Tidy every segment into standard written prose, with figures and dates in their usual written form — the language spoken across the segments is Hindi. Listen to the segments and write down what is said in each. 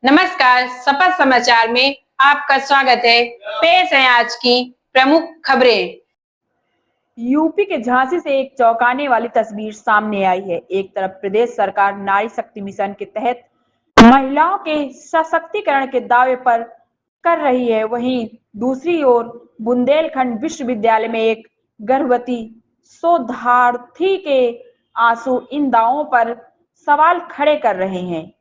नमस्कार, सपा समाचार में आपका स्वागत है। पेश है आज की प्रमुख खबरें। यूपी के झांसी से एक चौंकाने वाली तस्वीर सामने आई है। एक तरफ प्रदेश सरकार नारी शक्ति मिशन के तहत महिलाओं के सशक्तिकरण के दावे पर कर रही है, वहीं दूसरी ओर बुंदेलखंड विश्वविद्यालय में एक गर्भवती शोधार्थी के आंसू इन दावों पर सवाल खड़े कर रहे हैं।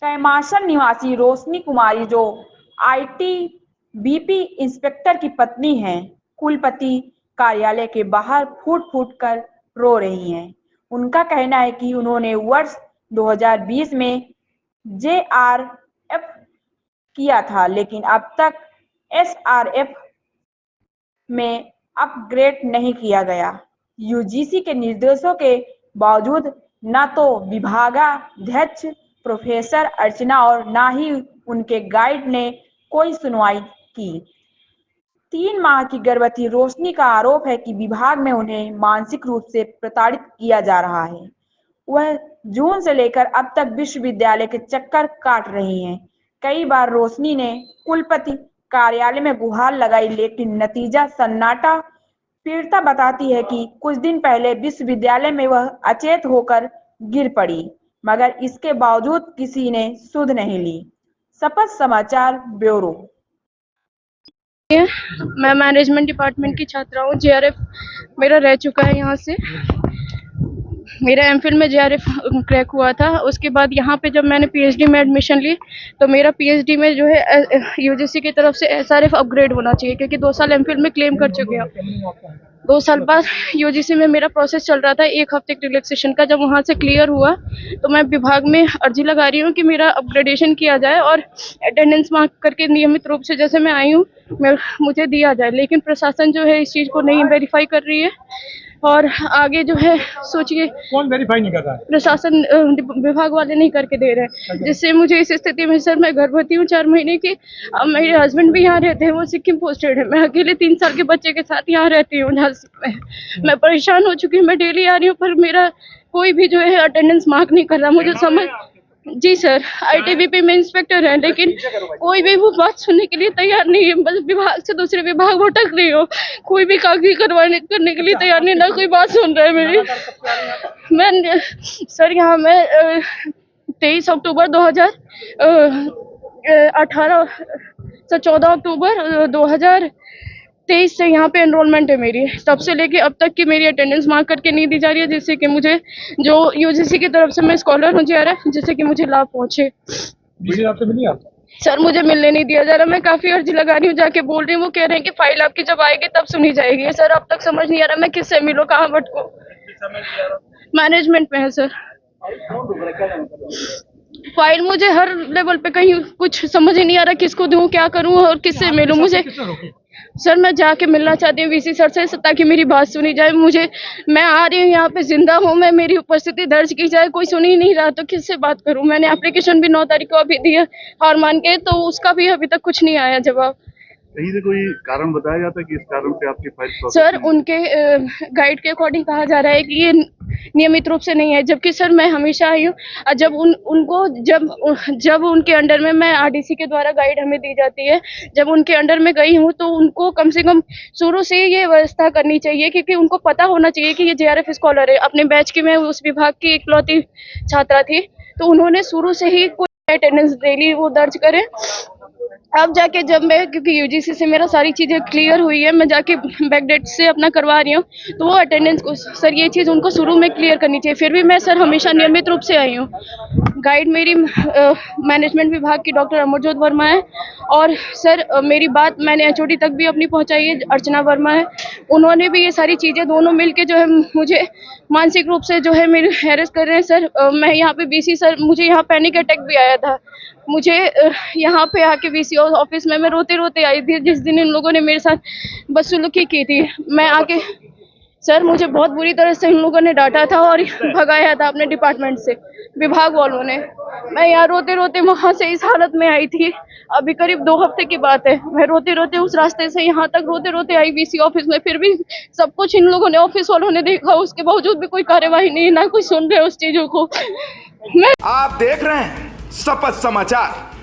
कैमासन निवासी रोशनी कुमारी, जो आईटीबीपी इंस्पेक्टर की पत्नी हैं, कुलपति कार्यालय के बाहर फूट फूट कर रो रही हैं। उनका कहना है कि उन्होंने वर्ष 2020 में जेआरएफ किया था, लेकिन अब तक एसआरएफ में अपग्रेड नहीं किया गया। यूजीसी के निर्देशों के बावजूद न तो विभागाध्यक्ष प्रोफेसर अर्चना और न ही उनके गाइड ने कोई सुनवाई की। 3 माह की गर्भवती रोशनी का आरोप है कि विभाग में उन्हें मानसिक रूप से प्रताड़ित किया जा रहा है। वह जून से लेकर अब तक विश्वविद्यालय के चक्कर काट रही हैं। कई बार रोशनी ने कुलपति कार्यालय में गुहार लगाई, लेकिन नतीजा सन्नाटा। पीड़िता बताती है कि कुछ दिन पहले विश्वविद्यालय में वह अचेत होकर गिर पड़ी, मगर इसके बावजूद किसी ने सुध नहीं ली। सपा समाचार ब्यूरो। मैं मैनेजमेंट डिपार्टमेंट की छात्रा हूँ। जेआरएफ मेरा रह चुका है। यहाँ से मेरा एमफिल में जेआरएफ क्रैक हुआ था। उसके बाद यहाँ पे जब मैंने पीएचडी में एडमिशन ली तो मेरा पीएचडी में जो है यूजीसी की तरफ से एसआरएफ अपग्रेड होना चाहिए, क्योंकि 2 साल एमफिल में क्लेम कर चुके हैं। 2 साल बाद यूजीसी में मेरा प्रोसेस चल रहा था 1 हफ्ते के रिलैक्सेशन का। जब वहाँ से क्लियर हुआ तो मैं विभाग में अर्जी लगा रही हूँ कि मेरा अपग्रेडेशन किया जाए और अटेंडेंस मार्क करके नियमित रूप से जैसे मैं आई हूँ मुझे दिया जाए, लेकिन प्रशासन जो है इस चीज़ को नहीं वेरीफाई कर रही है। और आगे जो है सोचिए, कौन वेरीफाई नहीं कर रहा है? प्रशासन विभाग वाले नहीं करके दे रहे हैं, जिससे मुझे इस स्थिति में सर मैं गर्भवती हूँ 4 महीने की। अब मेरे हस्बैंड भी यहाँ रहते हैं, वो सिक्किम पोस्टेड है। मैं अकेले 3 साल के बच्चे के साथ यहाँ रहती हूँ झांसी में। मैं परेशान हो चुकी हूँ। मैं डेली आ रही हूँ पर मेरा कोई भी जो है अटेंडेंस मार्क नहीं कर रहा। मुझे समझ जी सर, आईटीबीपी में इंस्पेक्टर है, लेकिन कोई भी वो बात सुनने के लिए तैयार नहीं है। बस विभाग से दूसरे विभाग भटक रही हो, कोई भी कागजी करवाने करने के लिए तैयार नहीं, ना कोई बात सुन रहा है मेरी। मैं सर यहाँ मैं 23 अक्टूबर 2018 से 14 अक्टूबर 2023 से यहाँ पे एनरोलमेंट है मेरी। तब से लेके अब तक की मेरी अटेंडेंस मार्क करके नहीं दी जा रही है, जिससे कि मुझे जो यूजीसी की तरफ से मैं स्कॉलर हूँ जेआरएफ, जिससे कि मुझे लाभ पहुँचे। सर मुझे मिलने नहीं दिया जा रहा। मैं काफी अर्जी लगा रही हूँ, जाके बोल रही हूँ। वो कह रहे हैं कि फाइल आपकी जब आएगी तब सुनी जाएगी। सर अब तक समझ नहीं आ रहा मैं किससे मिलूँ, कहाँ भटकूं। मैनेजमेंट में है सर। फाइल मुझे हर लेवल पे कहीं कुछ समझ ही नहीं आ रहा, किसको दूं, क्या करूं और किससे मिलूं। मुझे सर मैं जाके मिलना चाहती हूँ वीसी सर से, ताकि मेरी बात सुनी जाए। मैं आ रही हूँ यहाँ पे, जिंदा हूँ मैं, मेरी उपस्थिति दर्ज की जाए। कोई सुन ही नहीं रहा तो किससे बात करूँ। मैंने एप्लीकेशन भी 9 तारीख को अभी दी है हार मान के, तो उसका भी अभी तक कुछ नहीं आया जवाब। कहीं से कोई कारण बताया जाता है कि इस कारण से आपकी फाइल सर उनके गाइड के अकॉर्डिंग कहा जा रहा है कि ये नियमित रूप से नहीं है, जबकि सर मैं हमेशा आई हूँ। जब उनको जब उनके अंडर में मैं आरडीसी के द्वारा गाइड हमें दी जाती है, जब उनके अंडर में गई हूँ तो उनको कम से कम शुरू से ये व्यवस्था करनी चाहिए, क्योंकि उनको पता होना चाहिए कि ये जेआरएफ स्कॉलर है। अपने बैच की मैं उस विभाग की इकलौती छात्रा थी, तो उन्होंने शुरू से ही कोई अटेंडेंस डेली वो दर्ज करे। अब जाके जब मैं, क्योंकि यूजीसी से मेरा सारी चीज़ें क्लियर हुई है, मैं जाके बैकडेट से अपना करवा रही हूँ, तो वो अटेंडेंस को सर ये चीज़ उनको शुरू में क्लियर करनी चाहिए। फिर भी मैं सर हमेशा नियमित रूप से आई हूँ। गाइड मेरी मैनेजमेंट विभाग की डॉक्टर अमरजोत वर्मा है, और सर मेरी बात मैंने एचओडी तक भी अपनी पहुँचाई है, अर्चना वर्मा है। उन्होंने भी ये सारी चीज़ें दोनों मिलके जो है मुझे मानसिक रूप से जो है मेरे हैरेस कर रहे हैं। सर मैं यहाँ पे बीसी सर, मुझे यहाँ पैनिक अटैक भी आया था। मुझे यहाँ पे आके वीसी ऑफिस में मैं रोते रोते आई थी, जिस दिन इन लोगों ने मेरे साथ बदसलूकी की थी। मैं आके सर मुझे बहुत बुरी तरह से इन लोगों ने डांटा था और भगाया था अपने डिपार्टमेंट से, विभाग वालों ने। मैं यहाँ रोते रोते वहाँ से इस हालत में आई थी। अभी करीब 2 हफ्ते की बात है। मैं रोते रोते उस रास्ते से यहाँ तक रोते रोते आई वीसी ऑफिस में। फिर भी सब कुछ इन लोगों ने, ऑफिस वालों ने देखा, उसके बावजूद भी कोई कार्यवाही नहीं, ना कोई सुन रहे उस चीजों को। आप देख रहे हैं शपथ समाचार।